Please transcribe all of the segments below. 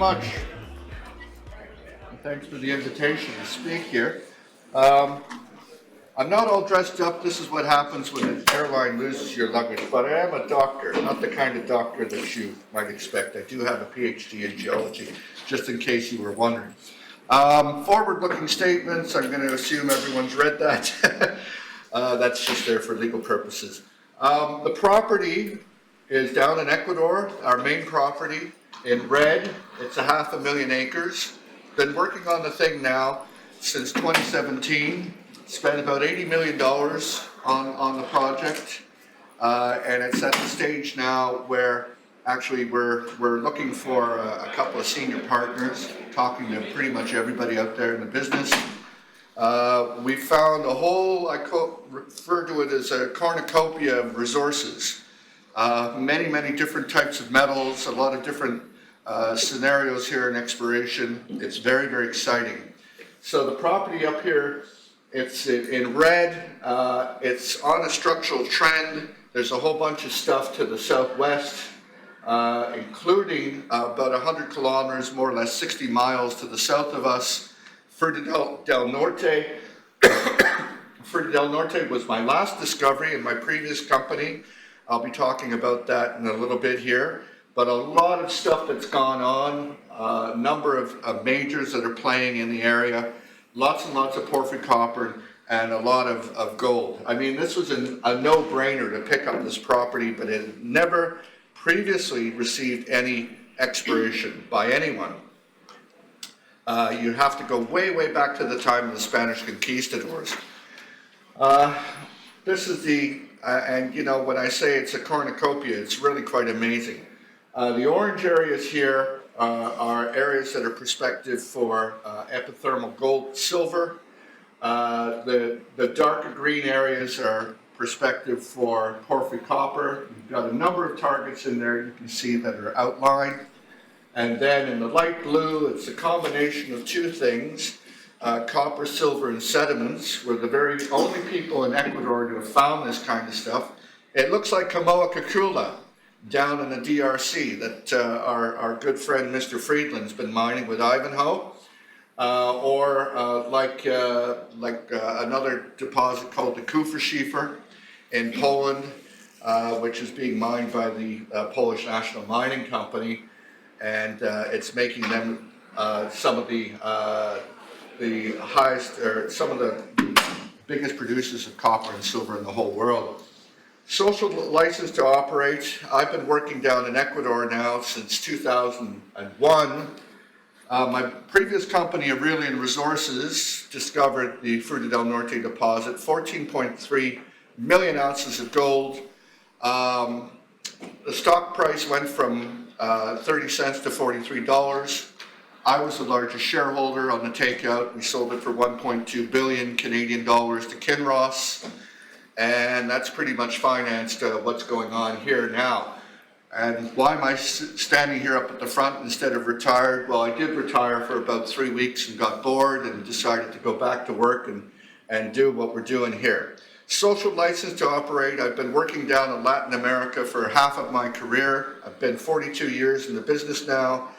much. And thanks for the invitation to speak here. I'm not all dressed up. This is what happens when an airline loses your luggage, but I am a doctor, not the kind of doctor that you might expect. I do have a PhD in geology, just in case you were wondering. Forward-looking statements, I'm going to assume everyone's read that. That's just there for legal purposes. The property is down in Ecuador, our main property, in red. It's 500,000 acres. Been working on the thing now since 2017. Spent about $80 million on the project, and it's at the stage now where actually we're looking for a couple of senior partners, talking to pretty much everybody out there in the business. We found a whole, I refer to it as a cornucopia of resources, many different types of metals, a lot of different scenarios here in exploration. It's very exciting. So the property up here, it's in red, it's on a structural trend. There's a whole bunch of stuff to the southwest, including about 100 kilometers, more or less 60 miles to the south of us, Fuerte del Norte. Fuerte del Norte was my last discovery in my previous company. I'll be talking about that in a little bit here. But a lot of stuff that's gone on, a number of majors that are playing in the area. Lots and lots of porphyry copper and a lot of gold. I mean, this was a no-brainer to pick up this property, but it had never previously received any exploration by anyone. You have to go way back to the time of the Spanish conquistadors. This is and you know, when I say it's a cornucopia, it's really quite amazing. The orange areas here are areas that are prospective for epithermal gold, silver. The darker green areas are prospective for porphyry copper. We've got a number of targets in there you can see that are outlined. And then in the light blue, it's a combination of two things, copper, silver, and sediments. We're the very only people in Ecuador to have found this kind of stuff. It looks like Kamoa-Kakula down in the DRC that our good friend Mr. Friedland's been mining with Ivanhoe, or like another deposit called the Kupferschiefer in Poland, which is being mined by the Polish National Mining Company, and it's making them some of the highest, or some of the biggest producers of copper and silver in the whole world. Social license to operate. I've been working down in Ecuador now since 2001. My previous company, Aurania Resources, discovered the Fruta del Norte deposit, 14.3 million ounces of gold. The stock price went from 30 cents to $43. I was the largest shareholder on the takeout. We sold it for 1.2 billion Canadian dollars to Kinross. And that's pretty much financed what's going on here now. And why am I standing here up at the front instead of retired? Well, I did retire for about 3 weeks and got bored and decided to go back to work and do what we're doing here. Social license to operate. I've been working down in Latin America for half of my career. I've been 42 years in the business now.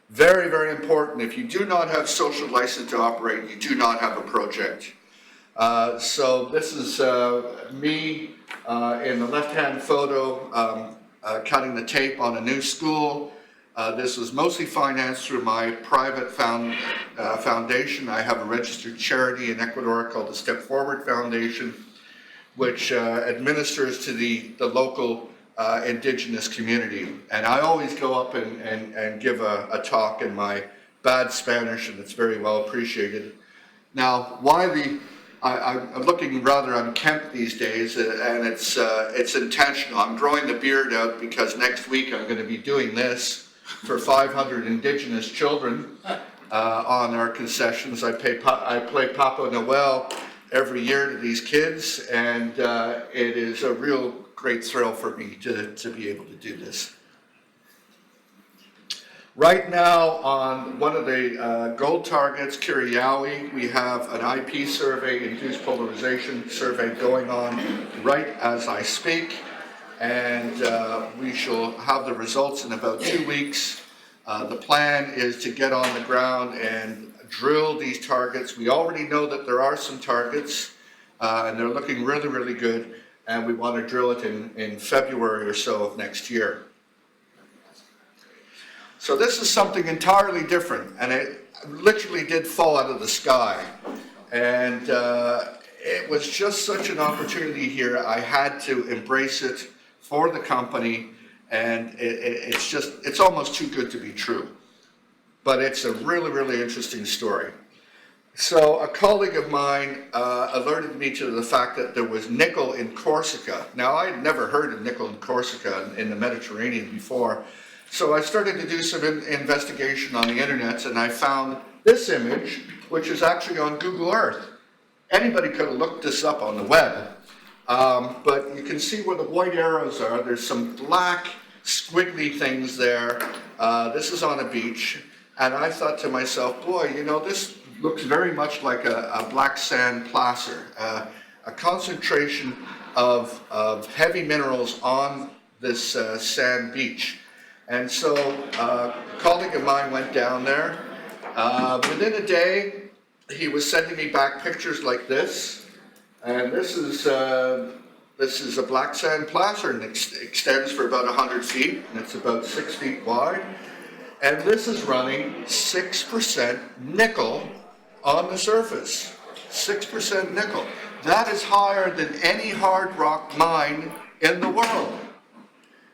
Very important. If you do not have social license to operate, you do not have a project. So this is me in the left-hand photo cutting the tape on a new school. This was mostly financed through my private foundation. I have a registered charity in Ecuador called the Step Forward Foundation, which administers to the local indigenous community. And I always go up and give a talk in my bad Spanish, and it's very well appreciated. Now, why I'm looking rather unkempt these days, and it's intentional. I'm growing the beard out because next week I'm going to be doing this for 500 indigenous children on our concessions. I play Papa Noel every year to these kids, and it is a real great thrill for me to be able to do this. Right now, on one of the gold targets, Kiriawi, we have an IP survey, induced polarization survey, going on right as I speak, and we shall have the results in about 2 weeks. The plan is to get on the ground and drill these targets. We already know that there are some targets, and they're looking really, really good, and we want to drill it in February or so of next year. So this is something entirely different, and it literally did fall out of the sky. And it was just such an opportunity here. I had to embrace it for the company, and it's almost too good to be true. But it's a really, really interesting story. So a colleague of mine alerted me to the fact that there was nickel in Corsica. Now, I'd never heard of nickel in Corsica in the Mediterranean before. So I started to do some investigation on the internet, and I found this image, which is actually on Google Earth. Anybody could have looked this up on the web. But you can see where the white arrows are. There's some black squiggly things there. This is on a beach. And I thought to myself, boy, you know, this looks very much like a black sand placer, a concentration of heavy minerals on this sand beach. And so a colleague of mine went down there. Within a day, he was sending me back pictures like this. And this is a black sand placer, and it extends for about 100 feet, and it's about 6 feet wide. And this is running 6% nickel on the surface. 6% nickel. That is higher than any hard rock mine in the world.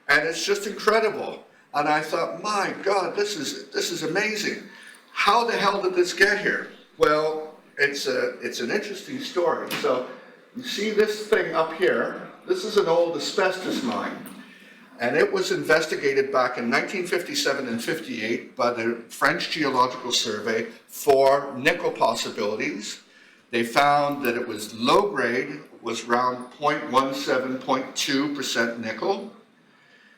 And it's just incredible. And I thought, my God, this is amazing. How the hell did this get here? Well, it's an interesting story. So you see this thing up here. This is an old asbestos mine. And it was investigated back in 1957 and 58 by the French Geological Survey for nickel possibilities. They found that it was low grade, was around 0.17, 0.2% nickel.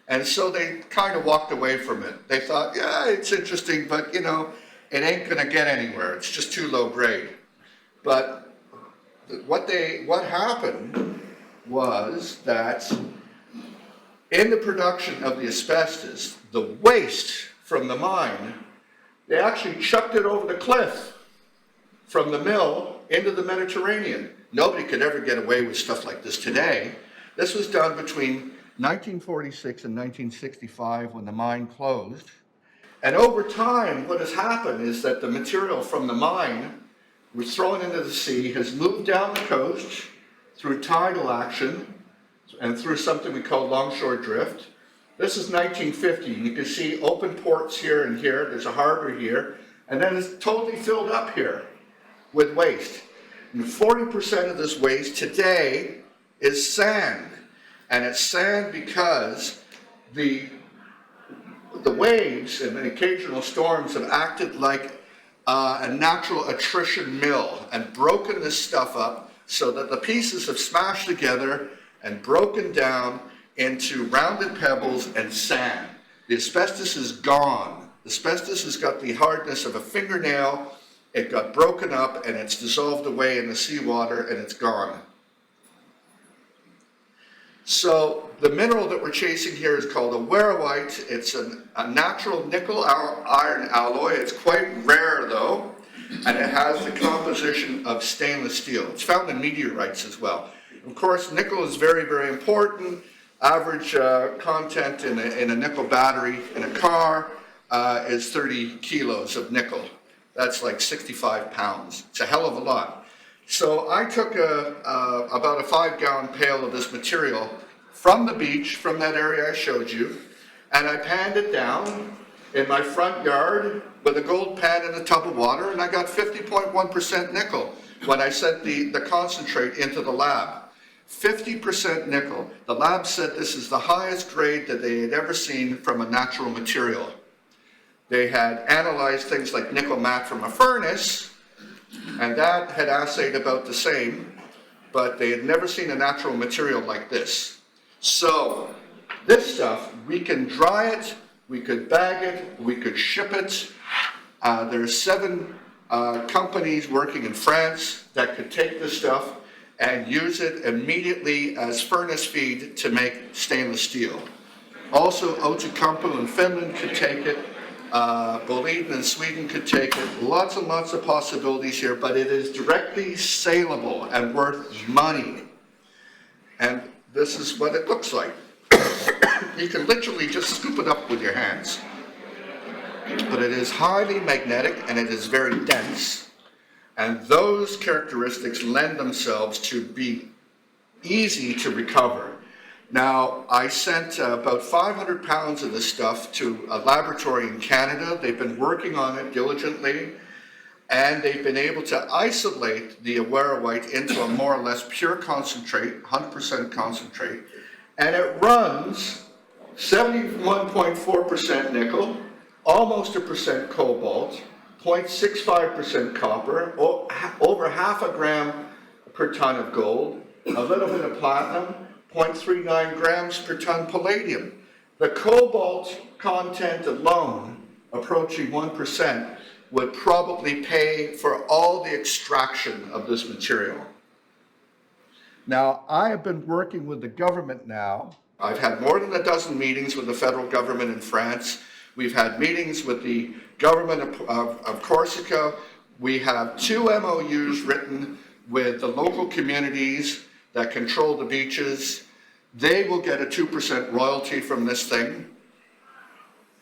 And so they kind of walked away from it. They thought, yeah, it's interesting, but you know, it ain't gonna get anywhere. It's just too low grade. But what happened was that in the production of the asbestos, the waste from the mine, they actually chucked it over the cliff from the mill into the Mediterranean. Nobody could ever get away with stuff like this today. This was done between 1946 and 1965 when the mine closed. And over time, what has happened is that the material from the mine was thrown into the sea, has moved down the coast through tidal action and through something we call longshore drift. This is 1950. You can see open ports here and here. There's a harbor here. And then it's totally filled up here with waste. And 40% of this waste today is sand. And it's sand because the waves and the occasional storms have acted like a natural attrition mill and broken this stuff up so that the pieces have smashed together and broken down into rounded pebbles and sand. The asbestos is gone. The asbestos has got the hardness of a fingernail. It got broken up and it's dissolved away in the seawater and it's gone. So the mineral that we're chasing here is called a werowite. It's a natural nickel iron alloy. It's quite rare though, and it has the composition of stainless steel. It's found in meteorites as well. Of course, nickel is very, very important. Average content in a nickel battery in a car is 30 kilos of nickel. That's like 65 pounds. It's a hell of a lot. So I took about a 5-gallon pail of this material from the beach, from that area I showed you, and I panned it down in my front yard with a gold pan and a tub of water, and I got 50.1% nickel when I sent the concentrate into the lab. 50% nickel. The lab said this is the highest grade that they had ever seen from a natural material. They had analyzed things like nickel matte from a furnace, and that had assayed about the same, but they had never seen a natural material like this. So this stuff, we can dry it, we could bag it, we could ship it. There's 7 companies working in France that could take this stuff and use it immediately as furnace feed to make stainless steel. Also, Outokumpu in Finland could take it. Boliden in Sweden could take it. Lots and lots of possibilities here, but it is directly saleable and worth money. And this is what it looks like. You can literally just scoop it up with your hands. But it is highly magnetic and it is very dense. And those characteristics lend themselves to be easy to recover. Now, I sent about 500 pounds of this stuff to a laboratory in Canada. They've been working on it diligently, and they've been able to isolate the Aurania into a more or less pure concentrate, 100% concentrate, and it runs 71.4% nickel, almost a percent cobalt, 0.65% copper, over half a gram per ton of gold, a little bit of platinum, 0.39 grams per ton palladium. The cobalt content alone, approaching 1%, would probably pay for all the extraction of this material. Now, I have been working with the government now. I've had more than a dozen meetings with the federal government in France. We've had meetings with the government of Corsica. We have 2 MOUs written with the local communities that control the beaches. They will get a 2% royalty from this thing.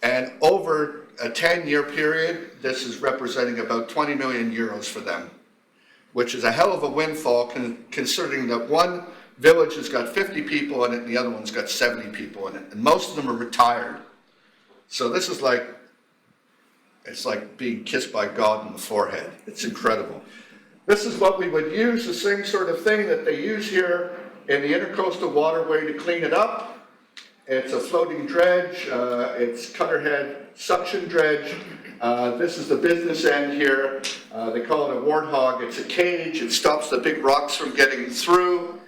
And over a 10-year period, this is representing about 20 million euros for them, which is a hell of a windfall considering that one village has got 50 people in it and the other one's got 70 people in it. And most of them are retired. So this is like, it's like being kissed by God in the forehead. It's incredible. This is what we would use, the same sort of thing that they use here in the intercoastal waterway to clean it up. It's a floating dredge, it's cutterhead suction dredge. This is the business end here. They call it a warthog. It's a cage. It stops the big rocks from getting through.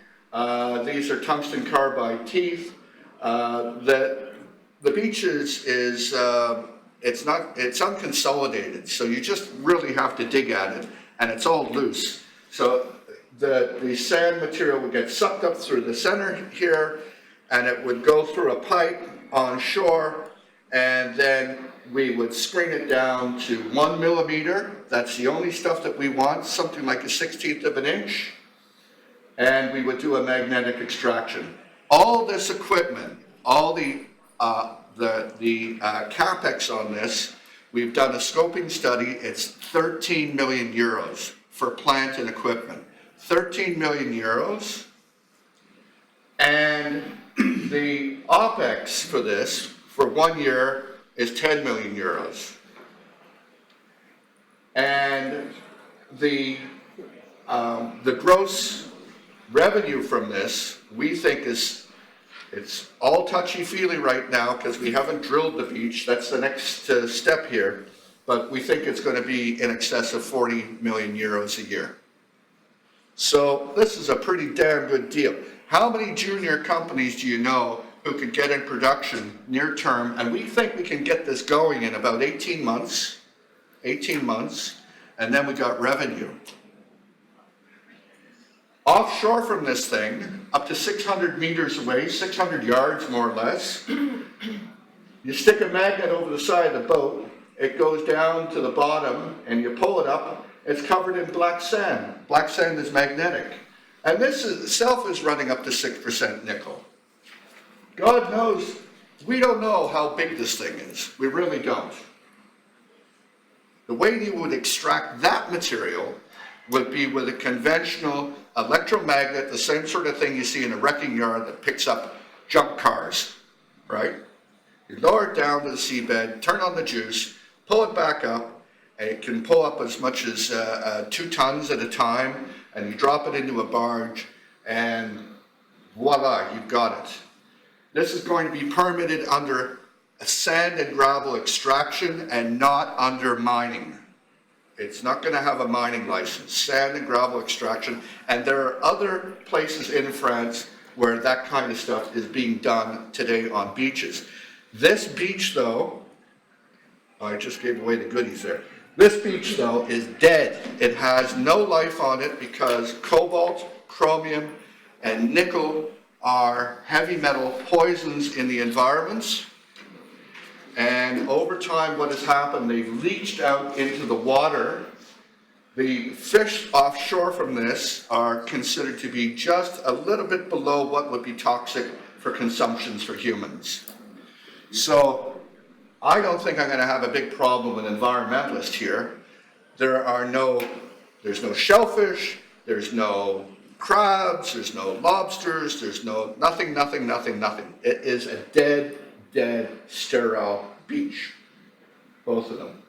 These are tungsten carbide teeth. The beach is it's unconsolidated, so you just really have to dig at it, and it's all loose. So the sand material would get sucked up through the center here, and it would go through a pipe on shore, and then we would screen it down to 1 millimeter. That's the only stuff that we want, something like a 1/16 of an inch, and we would do a magnetic extraction. All this equipment, all the capex on this, we've done a scoping study. It's 13 million euros for plant and equipment. 13 million euros, and the OPEX for this for 1 year is 10 million euros. And the gross revenue from this, we think it's all touchy-feely right now because we haven't drilled the beach. That's the next step here. But we think it's going to be in excess of 40 million euros a year. So this is a pretty damn good deal. How many junior companies do you know who could get in production near term? And we think we can get this going in about 18 months, and then we got revenue. Offshore from this thing, up to 600 meters away, 600 yards more or less, you stick a magnet over the side of the boat, it goes down to the bottom, and you pull it up, it's covered in black sand. Black sand is magnetic. And this itself is running up to 6% nickel. God knows, we don't know how big this thing is. We really don't. The way you would extract that material would be with a conventional electromagnet, the same sort of thing you see in a wrecking yard that picks up junk cars, right? You lower it down to the seabed, turn on the juice, pull it back up, and it can pull up as much as 2 tons at a time, and you drop it into a barge, and voila, you've got it. This is going to be permitted under a sand and gravel extraction and not under mining. It's not going to have a mining license, sand and gravel extraction, and there are other places in France where that kind of stuff is being done today on beaches. This beach though, I just gave away the goodies there. This beach though is dead. It has no life on it because cobalt, chromium, and nickel are heavy metal poisons in the environments. And over time, what has happened, they've leached out into the water. The fish offshore from this are considered to be just a little bit below what would be toxic for consumptions for humans. So I don't think I'm going to have a big problem with environmentalists here. There's no shellfish, there's no crabs, there's no lobsters, there's nothing. It is a dead, sterile beach, both of them.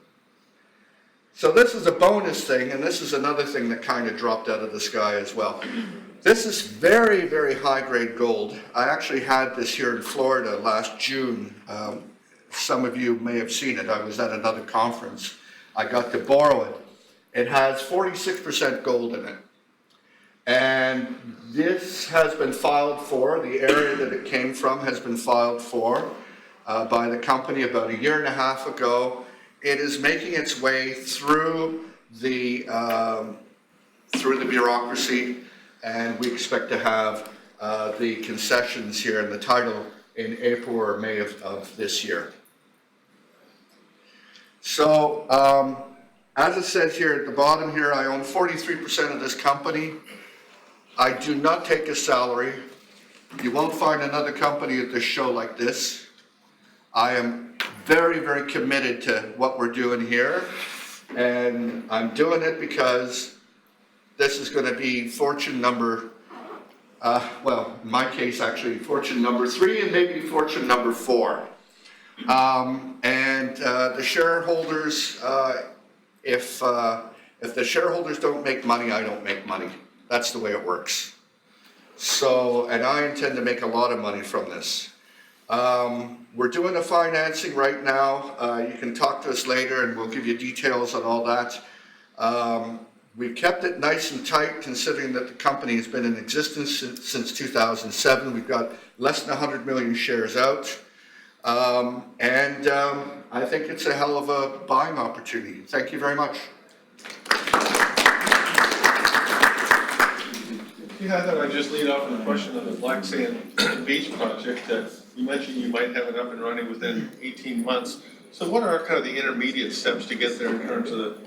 So this is a bonus thing, and this is another thing that kind of dropped out of the sky as well. This is very, very high-grade gold. I actually had this here in Florida last June. Some of you may have seen it. I was at another conference. I got to borrow it. It has 46% gold in it. And this has been filed for, the area that it came from has been filed for by the company about 1.5 years ago. It is making its way through the bureaucracy, and we expect to have the concessions here and the title in April or May of this year. So, as it says here at the bottom here, I own 43% of this company. I do not take a salary. You won't find another company at this show like this. I am very, very committed to what we're doing here, and I'm doing it because this is going to be fortune number, well, in my case actually fortune number 3 and maybe fortune number 4. The shareholders, if the shareholders don't make money, I don't make money. That's the way it works. So, and I intend to make a lot of money from this. We're doing the financing right now. You can talk to us later and we'll give you details on all that. We've kept it nice and tight considering that the company has been in existence since 2007. We've got less than 100 million shares out. I think it's a hell of a buying opportunity. Thank you very much. Yeah, I thought I'd just lead off with a question on the Black Sand Beach project. You mentioned you might have it up and running within 18 months. So what are kind of the intermediate steps to get there in terms of,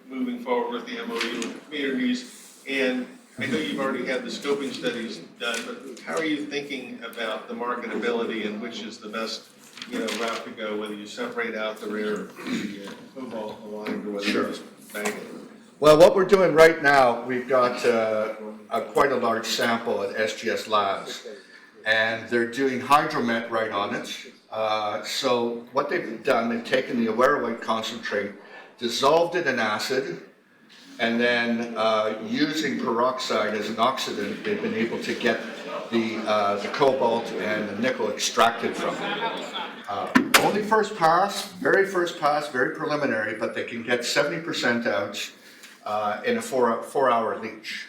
moving forward with the MOU with communities? And I know you've already had the scoping studies done, but how are you thinking about the marketability and which is the best, route to go, whether you separate out the rare cobalt aligned or whether you just bang it? Well, what we're doing right now, we've got quite a large sample at SGS Labs, and they're doing hydromet right on it. So what they've done, they've taken the awarenite concentrate, dissolved it in acid, and then using peroxide as an oxidant, they've been able to get the cobalt and the nickel extracted from it. Only first pass, very preliminary, but they can get 70% out in a four-hour leach.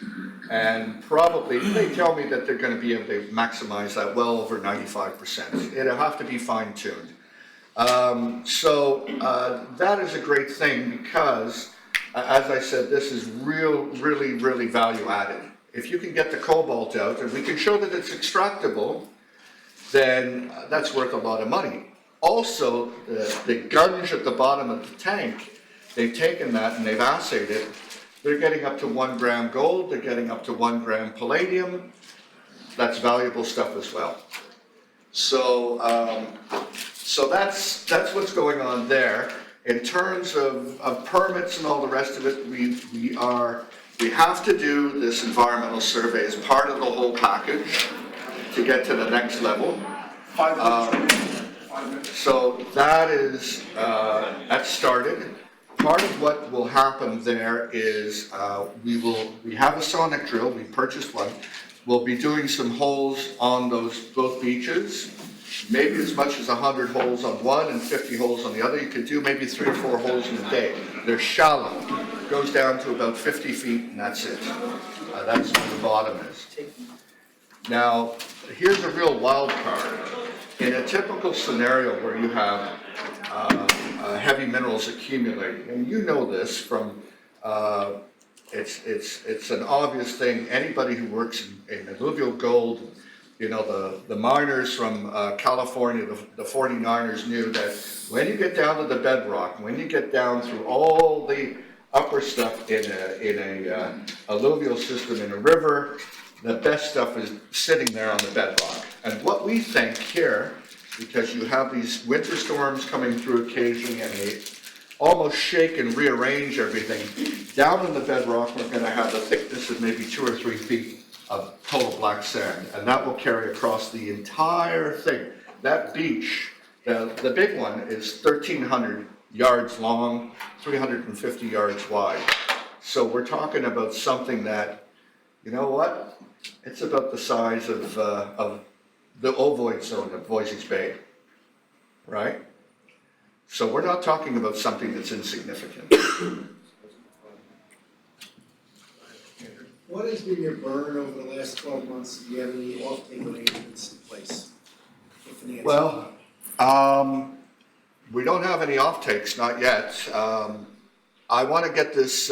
And probably, they tell me that they're going to be able to maximize that well over 95%. It'll have to be fine-tuned. That is a great thing because, as I said, this is really value added. If you can get the cobalt out and we can show that it's extractable, then that's worth a lot of money. Also, the gunge at the bottom of the tank, they've taken that and they've assayed it. They're getting up to 1 gram gold, they're getting up to 1 gram palladium. That's valuable stuff as well. So that's what's going on there. In terms of permits and all the rest of it, we have to do this environmental survey as part of the whole package to get to the next level. 5 minutes. So that is, that's started. Part of what will happen there is we have a sonic drill, we purchased one. We'll be doing some holes on both beaches, maybe as much as 100 holes on one and 50 holes on the other. You could do maybe 3 or 4 holes in a day. They're shallow, goes down to about 50 feet and that's it. That's where the bottom is. Now, here's a real wild card. In a typical scenario where you have heavy minerals accumulating, and you know this from, it's an obvious thing. Anybody who works in alluvial gold, the miners from California, the 49ers knew that when you get down to the bedrock, when you get down through all the upper stuff in a alluvial system in a river, the best stuff is sitting there on the bedrock. And what we think here, because you have these winter storms coming through occasionally and they almost shake and rearrange everything, down in the bedrock we're going to have the thickness of maybe 2 or 3 feet of total black sand, and that will carry across the entire thing. That beach, the big one, is 1,300 yards long, 350 yards wide. So we're talking about something that, you know what? It's about the size of the ovoid zone of Voisey's Bay, right? So we're not talking about something that's insignificant. What has been your burn over the last 12 months? Do you have any offtake arrangements in place? for financing? Well, we don't have any offtakes, not yet. I want to get this,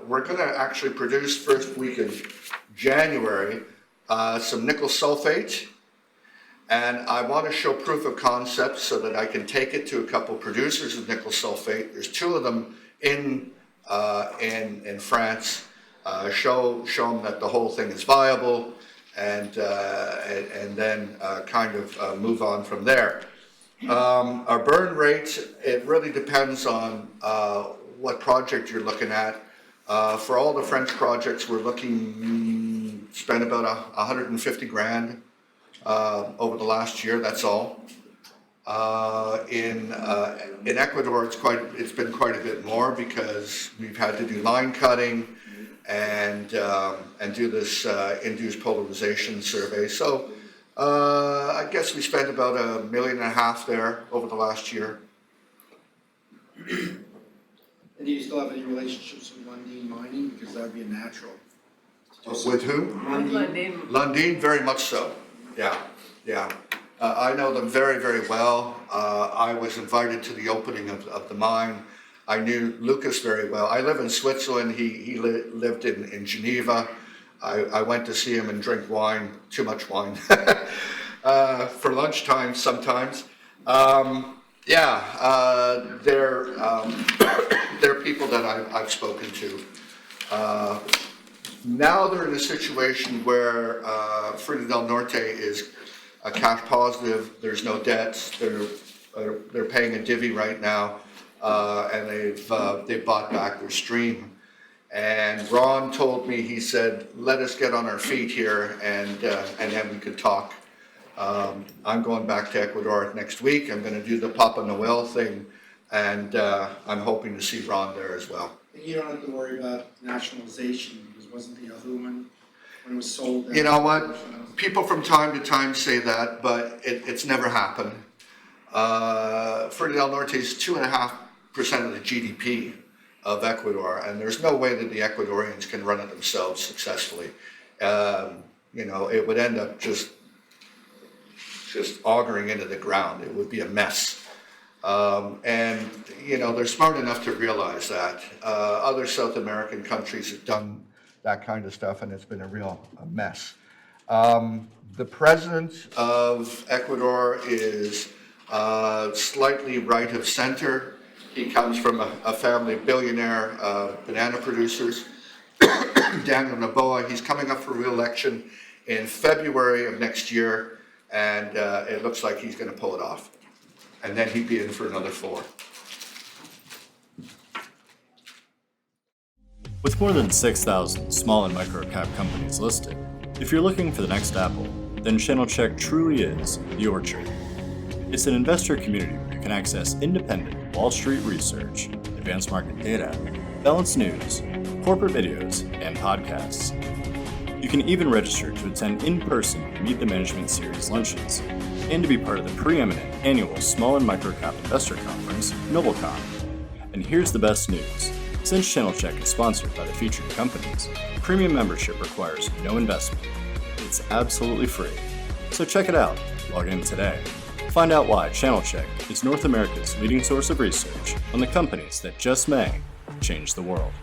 we're going to actually produce first week of January some nickel sulfate, and I want to show proof of concept so that I can take it to a couple producers of nickel sulfate. There's 2 of them in France. Show them that the whole thing is viable, and then kind of move on from there. Our burn rate, it really depends on what project you're looking at. For all the French projects, we're looking spend about 150 grand over the last year. That's all. In Ecuador, it's been quite a bit more because we've had to do line cutting and do this induced polarization survey. So I guess we spent about $1.5 million there over the last year. And do you still have any relationships with Lundin Mining? Because that would be a natural. With who? Lundin. Lundin, very much so. Yeah. I know them very, very well. I was invited to the opening of the mine. I knew Lucas very well. I live in Switzerland. He lived in Geneva. I went to see him and drink wine, too much wine, for lunchtime sometimes. They're people that I've spoken to. Now they're in a situation where Fruta del Norte is a cash positive. There's no debts. They're paying a divvy right now, and they've bought back their stream. And Ron told me, he said, let us get on our feet here and then we could talk. I'm going back to Ecuador next week. I'm going to do the Papa Noel thing, and I'm hoping to see Ron there as well. You don't have to worry about nationalization, because wasn't the aluminum when it was sold? You know what? People from time to time say that, but it's never happened. Fruta del Norte is 2.5% of the GDP of Ecuador, and there's no way that the Ecuadorians can run it themselves successfully. It would end up just auguring into the ground. It would be a mess. They're smart enough to realize that. Other South American countries have done that kind of stuff, and it's been a mess. The president of Ecuador is slightly right of center. He comes from a family of billionaire banana producers. Daniel Noboa, he's coming up for re-election in February of next year, and it looks like he's going to pull it off. And then he'd be in for another 4. With more than 6,000 small and micro-cap companies listed, if you're looking for the next Apple, then Channel Check truly is your tree. It's an investor community where you can access independent Wall Street research, advanced market data, balanced news, corporate videos, and podcasts. You can even register to attend in-person Meet the Management Series luncheons, and to be part of the preeminent annual Small and Microcap Investor Conference, NobleCon. And here's the best news. Since Channel Check is sponsored by the featured companies, premium membership requires no investment. It's absolutely free. So check it out. Log in today. Find out why Channel Check is North America's leading source of research on the companies that just may change the world.